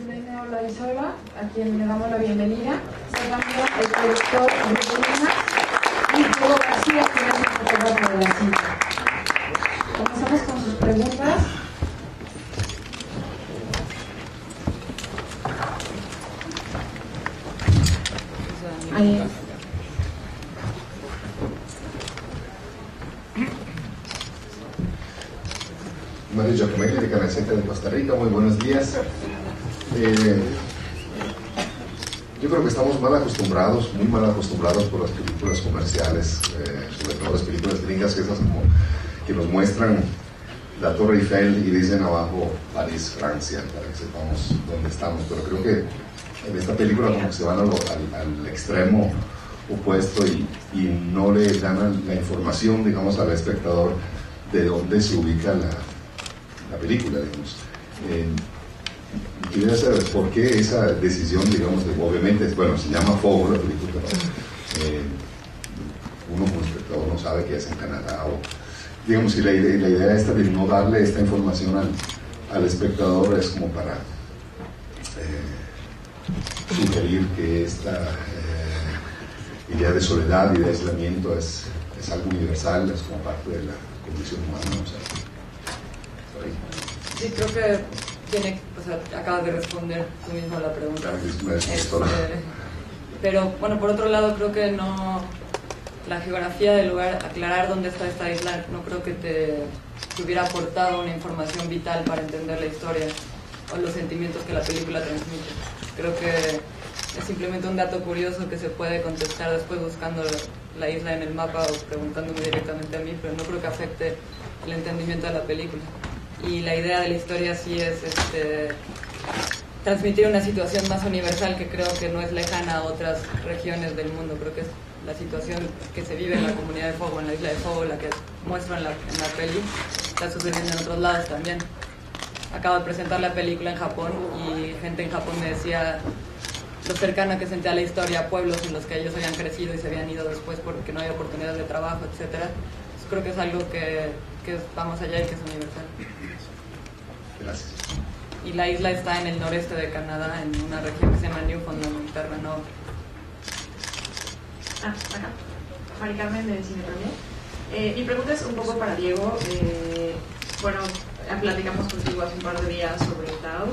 Yulene Olaizola, a quien le damos la bienvenida. Se también el productor Rubén y Diego García, que es el fotógrafo de la cinta. Comenzamos con sus preguntas. Ahí. Mario Giacometti de Canal 7 de Costa Rica, muy buenos días. Yo creo que estamos muy mal acostumbrados por las películas comerciales, sobre todo las películas gringas, que esas como que nos muestran la Torre Eiffel y dicen abajo París, Francia, para que sepamos dónde estamos. Pero creo que en esta película como que se van al extremo opuesto y no le dan la información, digamos, al espectador de dónde se ubica la película, digamos. Quería saber por qué esa decisión, digamos, obviamente, bueno, se llama Fuego la película, uno como espectador no sabe que es en Canadá, o digamos, y la idea esta de no darle esta información al espectador es como para sugerir que esta idea de soledad y de aislamiento es algo universal, es como parte de la condición humana, o sea, sí, creo que tiene, o sea, acabas de responder tú mismo a la pregunta. Pero bueno, por otro lado, creo que no, la geografía del lugar, aclarar dónde está esta isla, no creo que te hubiera aportado una información vital para entender la historia o los sentimientos que la película transmite. Creo que es simplemente un dato curioso que se puede contestar después buscando la isla en el mapa o preguntándome directamente a mí, pero no creo que afecte el entendimiento de la película. Y la idea de la historia sí es transmitir una situación más universal que creo que no es lejana a otras regiones del mundo. Creo que es la situación que se vive en la comunidad de Fuego, en la isla de Fuego, la que muestro en la peli, está sucediendo en otros lados también. Acabo de presentar la película en Japón y gente en Japón me decía lo cercana que sentía la historia, pueblos en los que ellos habían crecido y se habían ido después porque no había oportunidades de trabajo, etcétera. Creo que es algo que va más allá y que es universal. Gracias. Y la isla está en el noreste de Canadá, en una región que se llama Newfoundland, Terranova. Acá. Mari Carmen de Cine también. Mi pregunta es un poco para Diego. Bueno, platicamos contigo hace un par de días sobre Tao,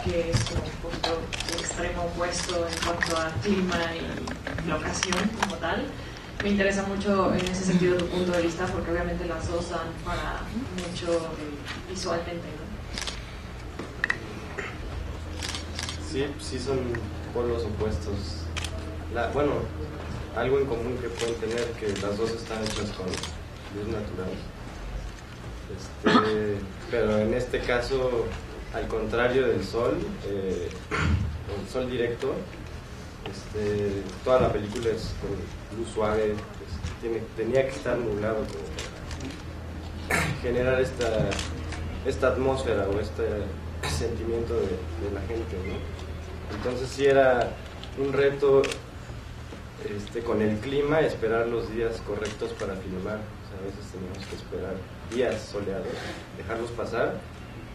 que es como un poquito el extremo opuesto en cuanto a clima y locación como tal. Me interesa mucho en ese sentido tu punto de vista, porque obviamente las dos dan para mucho visualmente, ¿no? Sí son polos opuestos. Bueno, algo en común que pueden tener, que las dos están hechas con luz natural. Pero en este caso, al contrario del sol, el sol directo, toda la película es con luz suave, tenía que estar nublado como para generar esta atmósfera o este sentimiento de la gente, ¿no? Entonces sí era un reto con el clima, esperar los días correctos para filmar. O sea, a veces teníamos que esperar días soleados, dejarlos pasar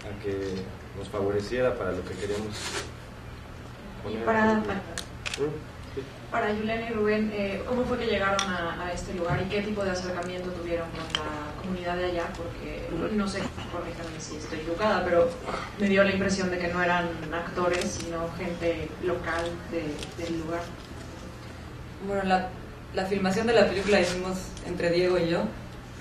a que nos favoreciera para lo que queríamos poner. Para Yulene y Rubén, ¿cómo fue que llegaron a este lugar y qué tipo de acercamiento tuvieron con la comunidad de allá? Porque no sé, corríjame si estoy equivocada, pero me dio la impresión de que no eran actores, sino gente local del lugar. Bueno, la filmación de la película la hicimos entre Diego y yo.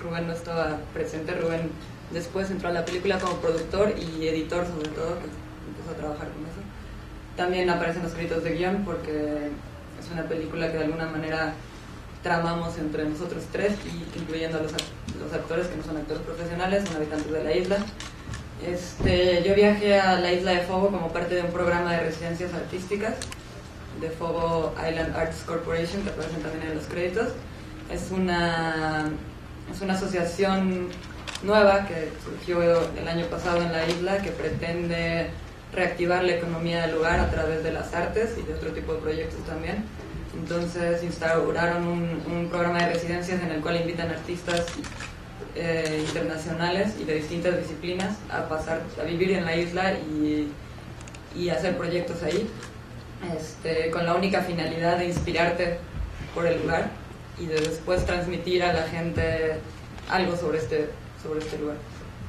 Rubén no estaba presente. Rubén después entró a la película como productor y editor, sobre todo, que empezó a trabajar con eso. También aparecen los créditos de guión porque es una película que de alguna manera tramamos entre nosotros tres, y incluyendo a los actores que no son actores profesionales, son habitantes de la isla. Yo viajé a la isla de Fuego como parte de un programa de residencias artísticas de Fuego Island Arts Corporation, que aparecen también en los créditos. Es una asociación nueva que surgió el año pasado en la isla, que pretende reactivar la economía del lugar a través de las artes y de otro tipo de proyectos también. Entonces instauraron un programa de residencias en el cual invitan artistas internacionales y de distintas disciplinas a vivir en la isla y y hacer proyectos ahí, con la única finalidad de inspirarte por el lugar y de después transmitir a la gente algo sobre este lugar.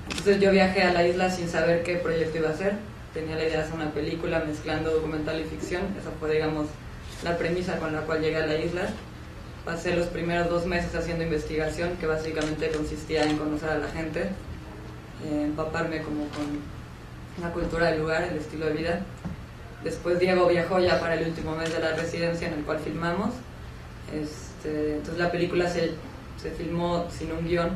Entonces yo viajé a la isla sin saber qué proyecto iba a hacer. Tenía la idea de hacer una película mezclando documental y ficción. Esa fue, digamos, la premisa con la cual llegué a la isla. Pasé los primeros 2 meses haciendo investigación, que básicamente consistía en conocer a la gente, empaparme como con la cultura del lugar, el estilo de vida. Después Diego viajó ya para el último mes de la residencia en el cual filmamos. Entonces la película se filmó sin un guión.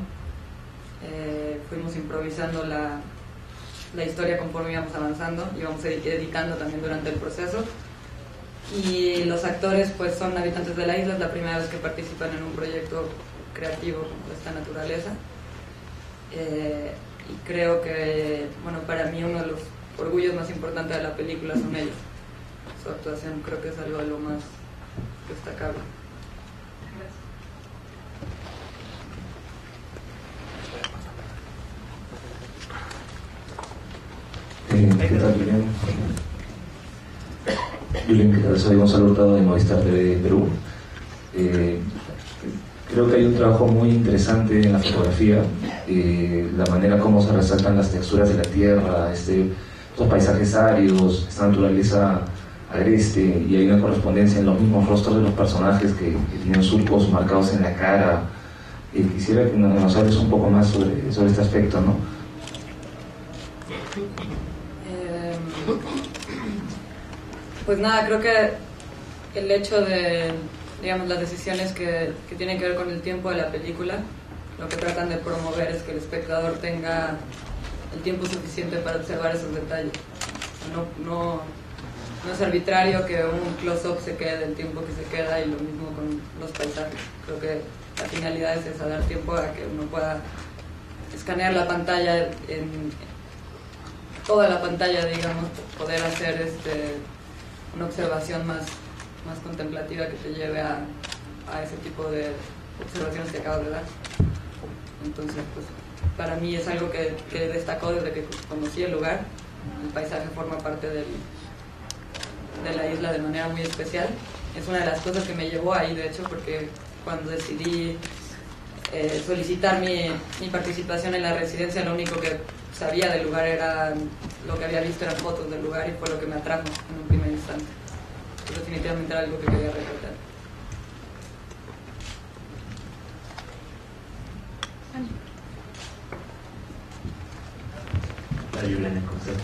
Fuimos improvisando la historia conforme íbamos avanzando, íbamos editando también durante el proceso. Y los actores pues son habitantes de la isla, es la primera vez que participan en un proyecto creativo de esta naturaleza. Y creo que, bueno, para mí uno de los orgullos más importantes de la película son ellos. Su actuación creo que es algo de lo más destacable. ¿Qué tal, Julián? Julián, ¿qué tal? Soy Gonzalo Hurtado de Movistar TV Perú. Creo que hay un trabajo muy interesante en la fotografía, la manera como se resaltan las texturas de la tierra, estos paisajes áridos, esta naturaleza agreste, y hay una correspondencia en los mismos rostros de los personajes que tienen surcos marcados en la cara. Quisiera que nos hables un poco más sobre este aspecto, ¿no? Pues nada, creo que el hecho de, digamos, las decisiones que tienen que ver con el tiempo de la película, lo que tratan de promover es que el espectador tenga el tiempo suficiente para observar esos detalles. No es arbitrario que un close-up se quede el tiempo que se queda, y lo mismo con los paisajes. Creo que la finalidad es esa, dar tiempo a que uno pueda escanear la pantalla, en toda la pantalla, digamos, poder hacer una observación más contemplativa que te lleve a ese tipo de observaciones que acabas de dar. Entonces, pues, para mí es algo que destacó desde que conocí el lugar. El paisaje forma parte de la isla de manera muy especial. Es una de las cosas que me llevó ahí, de hecho, porque cuando decidí solicitar mi participación en la residencia, lo único que sabía del lugar era lo que había visto, eran fotos del lugar, y fue lo que me atrajo en un primer instante. Pero definitivamente era algo que quería resaltar. Hola, Juliana, ¿cómo estás?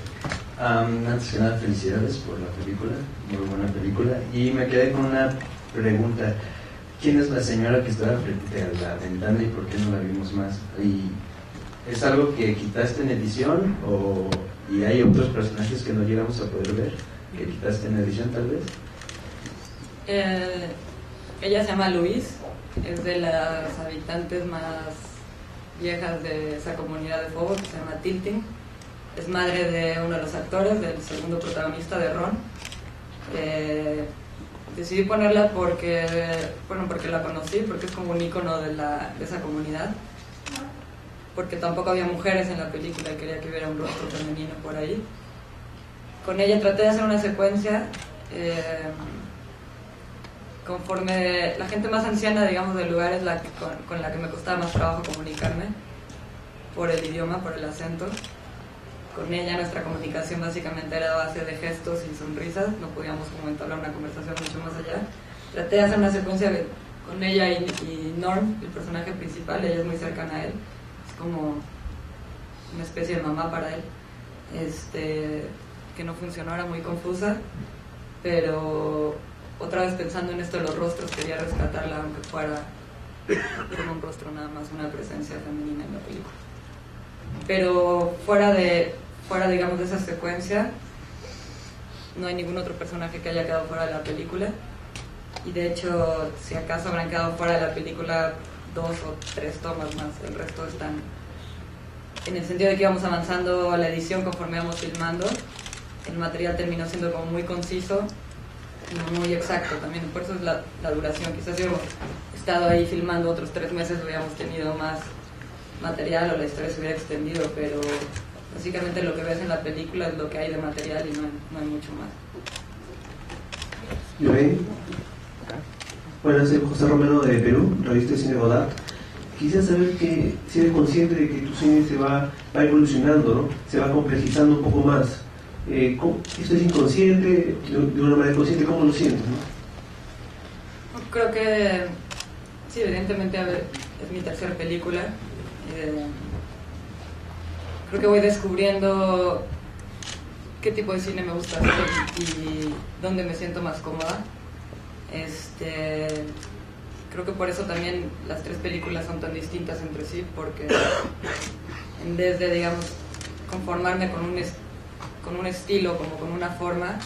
Antes que nada, felicidades por la película, muy buena película. Y me quedé con una pregunta: ¿quién es la señora que estaba frente a la ventana y por qué no la vimos más? ¿Y es algo que quitaste en edición y hay otros personajes que no llegamos a poder ver, que quitaste en edición tal vez? Ella se llama Luis, es de las habitantes más viejas de esa comunidad de fuego que se llama Tilting. Es madre de uno de los actores, del segundo protagonista, de Ron. Decidí ponerla porque la conocí, porque es como un ícono de esa comunidad, porque tampoco había mujeres en la película y quería que hubiera un rostro femenino por ahí. Con ella traté de hacer una secuencia conforme la gente más anciana, digamos, del lugar es con la que me costaba más trabajo comunicarme, por el idioma, por el acento. Con ella nuestra comunicación básicamente era a base de gestos y sonrisas, no podíamos como entablar una conversación mucho más allá. Traté de hacer una secuencia con ella y Norm, el personaje principal. Ella es muy cercana a él, es como una especie de mamá para él, que no funcionó, era muy confusa, pero otra vez pensando en esto de los rostros, quería rescatarla aunque fuera como un rostro nada más, una presencia femenina en la película. Pero fuera digamos de esa secuencia, no hay ningún otro personaje que haya quedado fuera de la película, y de hecho, si acaso habrán quedado fuera de la película 2 o 3 tomas más, el resto están, en el sentido de que íbamos avanzando a la edición conforme íbamos filmando. El material terminó siendo como muy conciso, no muy exacto también, por eso es la duración. Quizás si hubiéramos estado ahí filmando otros 3 meses hubiéramos tenido más material o la historia se hubiera extendido, pero básicamente lo que ves en la película es lo que hay de material y no hay mucho más. Lorraine. Bueno, soy José Romero de Perú, revista de Cine Godard. Quisiera saber que si eres consciente de que tu cine va evolucionando, ¿no? Se va complejizando un poco más. ¿Esto es inconsciente, de una manera consciente? ¿Cómo lo sientes, no? Creo que sí, evidentemente es mi tercera película. Creo que voy descubriendo qué tipo de cine me gusta hacer y dónde me siento más cómoda. Creo que por eso también las tres películas son tan distintas entre sí, porque en vez de, digamos, conformarme con un estilo, como con una forma,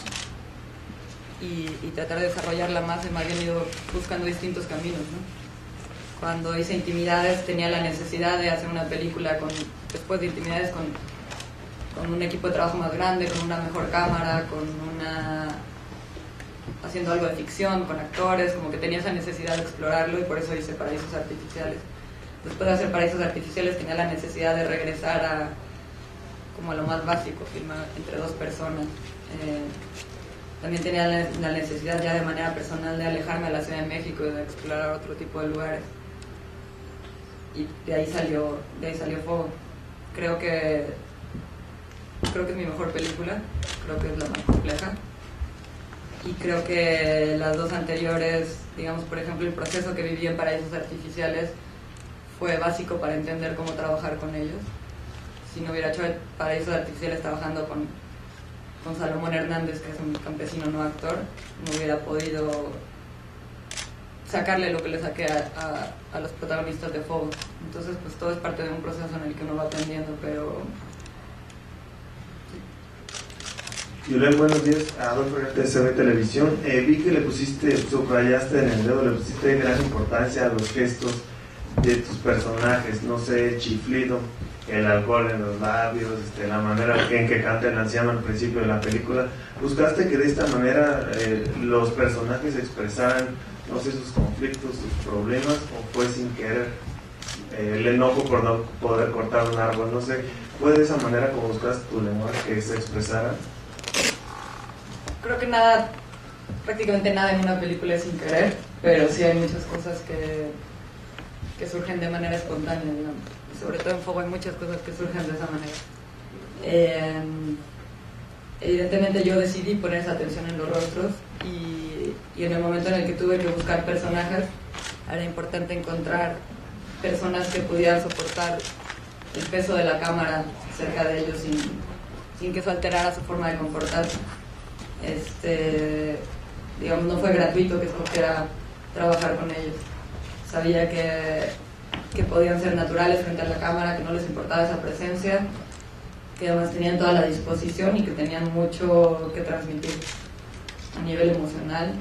y tratar de desarrollarla más bien ido buscando distintos caminos, ¿no? Cuando hice Intimidades tenía la necesidad de hacer una película después de Intimidades con un equipo de trabajo más grande, con una mejor cámara, haciendo algo de ficción, con actores, como que tenía esa necesidad de explorarlo, y por eso hice Paraísos Artificiales. Después de hacer Paraísos Artificiales tenía la necesidad de regresar a lo más básico, filmar entre dos personas. También tenía la necesidad ya de manera personal de alejarme de la Ciudad de México y de explorar otro tipo de lugares. Y de ahí salió Fuego. Creo que es mi mejor película, creo que es la más compleja. Y creo que las dos anteriores, digamos, por ejemplo, el proceso que viví en Paraísos Artificiales fue básico para entender cómo trabajar con ellos. Si no hubiera hecho Paraísos Artificiales trabajando con Salomón Hernández, que es un campesino no actor, no hubiera podido sacarle lo que le saqué a los protagonistas de Fuego. Entonces, pues todo es parte de un proceso en el que uno va aprendiendo, pero... Yulén, buenos días, Adolfo de CB Televisión. Vi que subrayaste en el dedo, le pusiste gran importancia a los gestos de tus personajes, no sé, chiflido, el alcohol en los labios, la manera en que canta el anciano al principio de la película. ¿Buscaste que de esta manera los personajes expresaran, no sé, sus conflictos, sus problemas, o fue sin querer el enojo por no poder cortar un árbol? No sé, ¿fue de esa manera como buscaste tu lenguaje que se expresara? Creo que prácticamente nada en una película es sin querer, pero sí hay muchas cosas que surgen de manera espontánea, digamos. Sobre todo en Fuego hay muchas cosas que surgen de esa manera. Evidentemente yo decidí poner esa atención en los rostros y en el momento en el que tuve que buscar personajes, era importante encontrar personas que pudieran soportar el peso de la cámara cerca de ellos sin que eso alterara su forma de comportarse. Digamos, no fue gratuito que escogiera trabajar con ellos. Sabía que podían ser naturales frente a la cámara, que no les importaba esa presencia, que además tenían toda la disposición y que tenían mucho que transmitir a nivel emocional.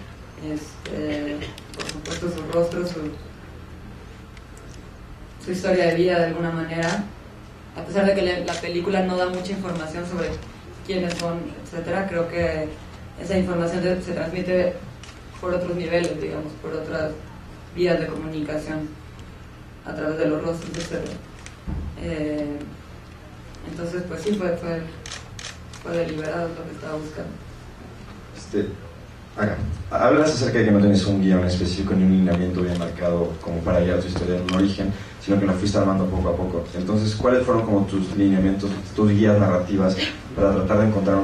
Por supuesto, su rostro, su historia de vida de alguna manera, a pesar de que la película no da mucha información sobre quiénes son, etcétera, creo que esa información se transmite por otros niveles, digamos, por otras vías de comunicación, a través de los rostros, etcétera. Entonces, pues sí, fue deliberado lo que estaba buscando. Hablas acerca de que no tienes un guión específico ni un lineamiento bien marcado como para llegar a tu historia en un origen, sino que lo fuiste armando poco a poco. Entonces, ¿cuáles fueron como tus lineamientos, tus guías narrativas para tratar de encontrar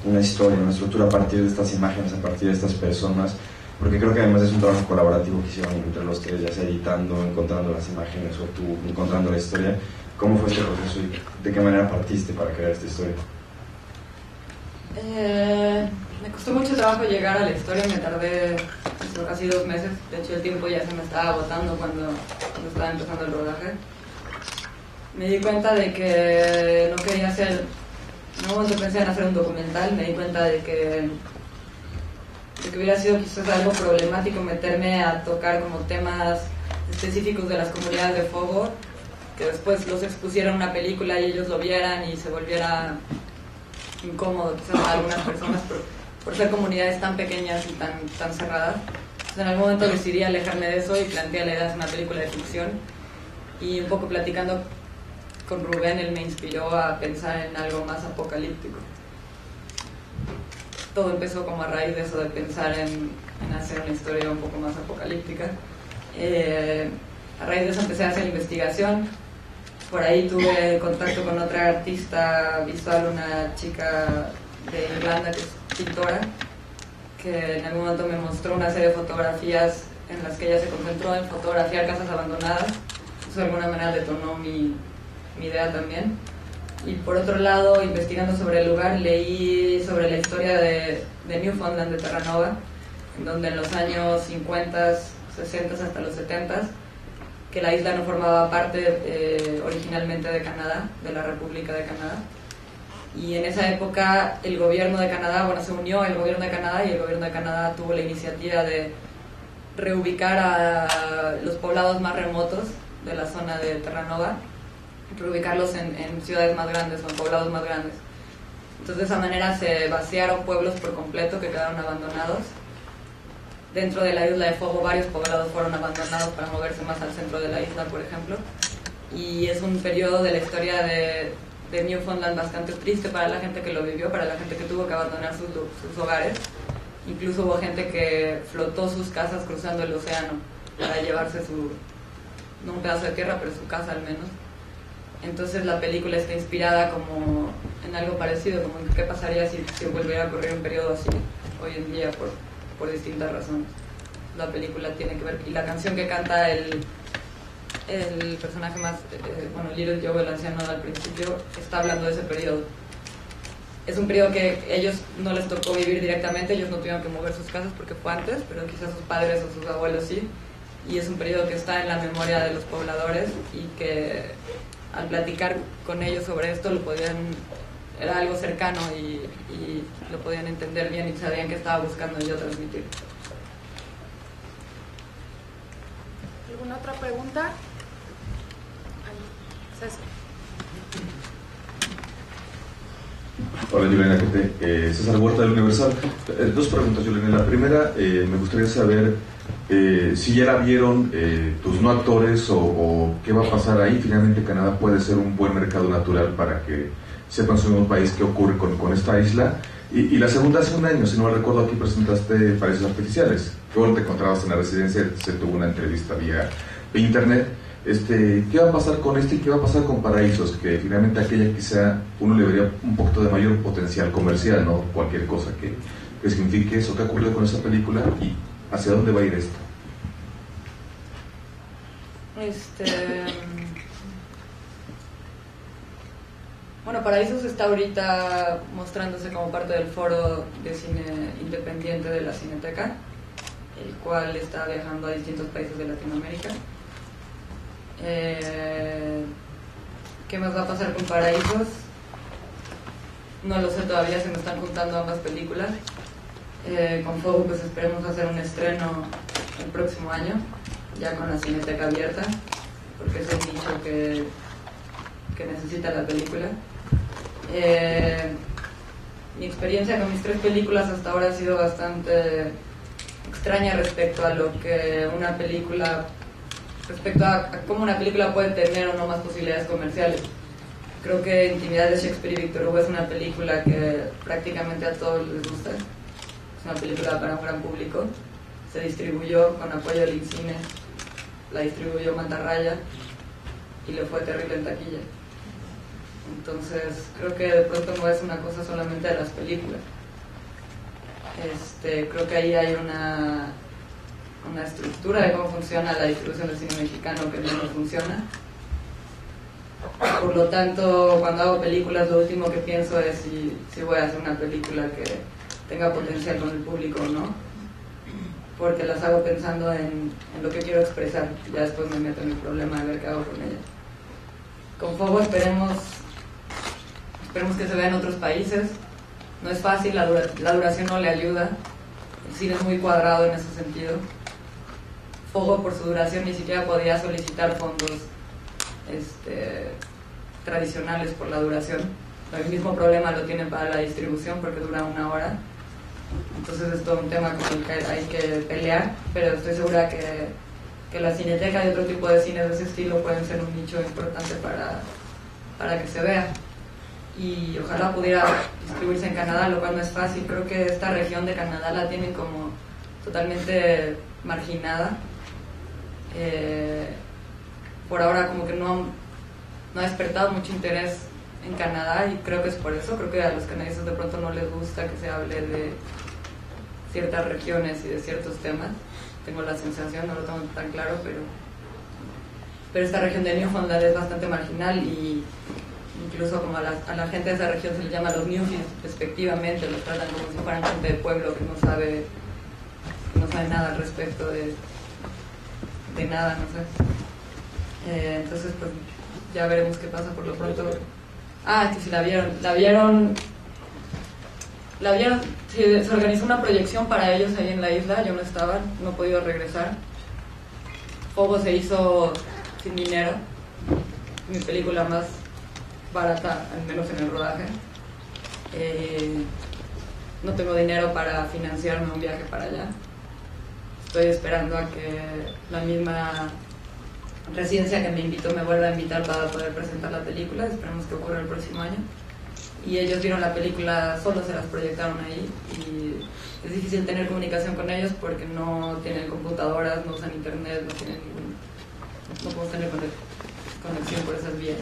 una historia, una estructura a partir de estas imágenes, a partir de estas personas? Porque creo que además es un trabajo colaborativo que hicieron entre los tres, ya sea editando, encontrando las imágenes o tú encontrando la historia. ¿Cómo fue este proceso y de qué manera partiste para crear esta historia? Me costó mucho trabajo llegar a la historia, me tardé casi 2 meses. De hecho, el tiempo ya se me estaba agotando cuando estaba empezando el rodaje. Me di cuenta de que no quería hacer, no pensé en hacer un documental. Me di cuenta de que hubiera sido quizás algo problemático meterme a tocar como temas específicos de las comunidades de Fuego, que después los expusiera en una película y ellos lo vieran y se volviera incómodo quizás para algunas personas por ser comunidades tan pequeñas y tan cerradas. Entonces, en algún momento decidí alejarme de eso y planteé la idea de una película de ficción, y un poco platicando con Rubén él me inspiró a pensar en algo más apocalíptico. Todo empezó como a raíz de eso, de pensar en hacer una historia un poco más apocalíptica. A raíz de eso empecé a hacer investigación. Por ahí tuve contacto con otra artista visual, una chica de Irlanda que es pintora, que en algún momento me mostró una serie de fotografías en las que ella se concentró en fotografiar casas abandonadas. Eso de alguna manera detonó mi idea también. Y por otro lado, investigando sobre el lugar, leí sobre la historia de Newfoundland, de Terranova, en donde en los años 50, 60 hasta los 70, que la isla no formaba parte originalmente de Canadá, de la República de Canadá. Y en esa época el gobierno de Canadá, se unió el gobierno de Canadá y el gobierno de Canadá tuvo la iniciativa de reubicar a los poblados más remotos de la zona de Terranova, reubicarlos en ciudades más grandes o en poblados más grandes. Entonces de esa manera se vaciaron pueblos por completo que quedaron abandonados. Dentro de la isla de Fogo varios poblados fueron abandonados para moverse más al centro de la isla, por ejemplo. Y es un periodo de la historia de Newfoundland bastante triste para la gente que lo vivió, para la gente que tuvo que abandonar sus hogares. Incluso hubo gente que flotó sus casas cruzando el océano para llevarse no un pedazo de tierra, pero su casa al menos. Entonces la película está inspirada como en algo parecido, como en qué pasaría si volviera a ocurrir un periodo así hoy en día por distintas razones. La película tiene que ver, y la canción que canta el personaje más, Little Joe, el anciano al principio, está hablando de ese periodo. Es un periodo que ellos no les tocó vivir directamente, ellos no tuvieron que mover sus casas porque fue antes, pero quizás sus padres o sus abuelos sí. Y es un periodo que está en la memoria de los pobladores y que al platicar con ellos sobre esto era algo cercano y lo podían entender bien y sabían que estaba buscando yo transmitir. ¿Alguna otra pregunta? César. Hola Juliana, César Huerta del Universal. Dos preguntas, Juliana. La primera, me gustaría saber si ya la vieron tus no actores o qué va a pasar ahí. Finalmente Canadá puede ser un buen mercado natural para que sepan sobre un país qué ocurre con esta isla. Y la segunda, hace un año, si no me recuerdo, aquí presentaste Paraísos Artificiales. Que ahora te encontrabas en la residencia, se tuvo una entrevista vía internet. ¿Qué va a pasar con y qué va a pasar con Paraísos? Que finalmente aquella quizá uno le vería un poquito de mayor potencial comercial, ¿no? Cualquier cosa que signifique eso. ¿Qué ha ocurrido con esa película y hacia dónde va a ir esto? Paraísos está ahorita mostrándose como parte del foro de cine independiente de la Cineteca, el cual está viajando a distintos países de Latinoamérica. ¿Qué más va a pasar con Paraísos? No lo sé todavía, se me están juntando ambas películas. Con Fuego pues esperemos hacer un estreno el próximo año, ya con la Cineteca abierta, porque es el nicho que necesita la película. Mi experiencia con mis 3 películas hasta ahora ha sido bastante extraña respecto a cómo una película puede tener o no más posibilidades comerciales. Creo que Intimidad de Shakespeare y Víctor Hugo es una película que prácticamente a todos les gusta. Es una película para un gran público. Se distribuyó con apoyo del INCINE, la distribuyó Mantarraya y le fue terrible en taquilla. Entonces creo que de pronto no es una cosa solamente de las películas. Creo que ahí hay una estructura de cómo funciona la distribución del cine mexicano que no funciona. Por lo tanto, cuando hago películas, lo último que pienso es si voy a hacer una película que tenga potencial con el público o no, porque las hago pensando en lo que quiero expresar. Ya después me meto en el problema de ver qué hago con ellas. Con Fuego esperemos que se vea en otros países. No es fácil, la duración no le ayuda. El cine es muy cuadrado en ese sentido. Fuego, por su duración, ni siquiera podía solicitar fondos tradicionales por la duración. El mismo problema lo tiene para la distribución porque dura 1 hora. Entonces es todo un tema con el que hay que pelear, pero estoy segura que la Cineteca y otro tipo de cines de ese estilo pueden ser un nicho importante para que se vea. Y ojalá pudiera distribuirse en Canadá, lo cual no es fácil. Creo que esta región de Canadá la tienen como totalmente marginada. Por ahora como que no ha despertado mucho interés en Canadá, y creo que es por eso. Creo que a los canadienses de pronto no les gusta que se hable de ciertas regiones y de ciertos temas. Tengo la sensación, no lo tengo tan claro, pero esta región de Newfoundland es bastante marginal, y incluso como a la gente de esa región se les llama los Newfies respectivamente, los tratan como si fueran gente del pueblo que no sabe nada al respecto de nada, no sé. Entonces pues ya veremos qué pasa. Por lo pronto, que si la vieron, se organizó una proyección para ellos ahí en la isla. Yo no estaba, no he podido regresar. Fogo se hizo sin dinero, mi película más barata, al menos en el rodaje. No tengo dinero para financiarme un viaje para allá. Estoy esperando a que la misma residencia que me invitó me vuelva a invitar para poder presentar la película. Esperemos que ocurra el próximo año. Y ellos vieron la película, solo se las proyectaron ahí, y es difícil tener comunicación con ellos porque no tienen computadoras, no usan internet, no podemos tener conexión por esas vías.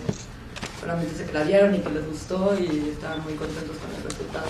Solamente sé que la vieron y que les gustó y estaban muy contentos con el resultado.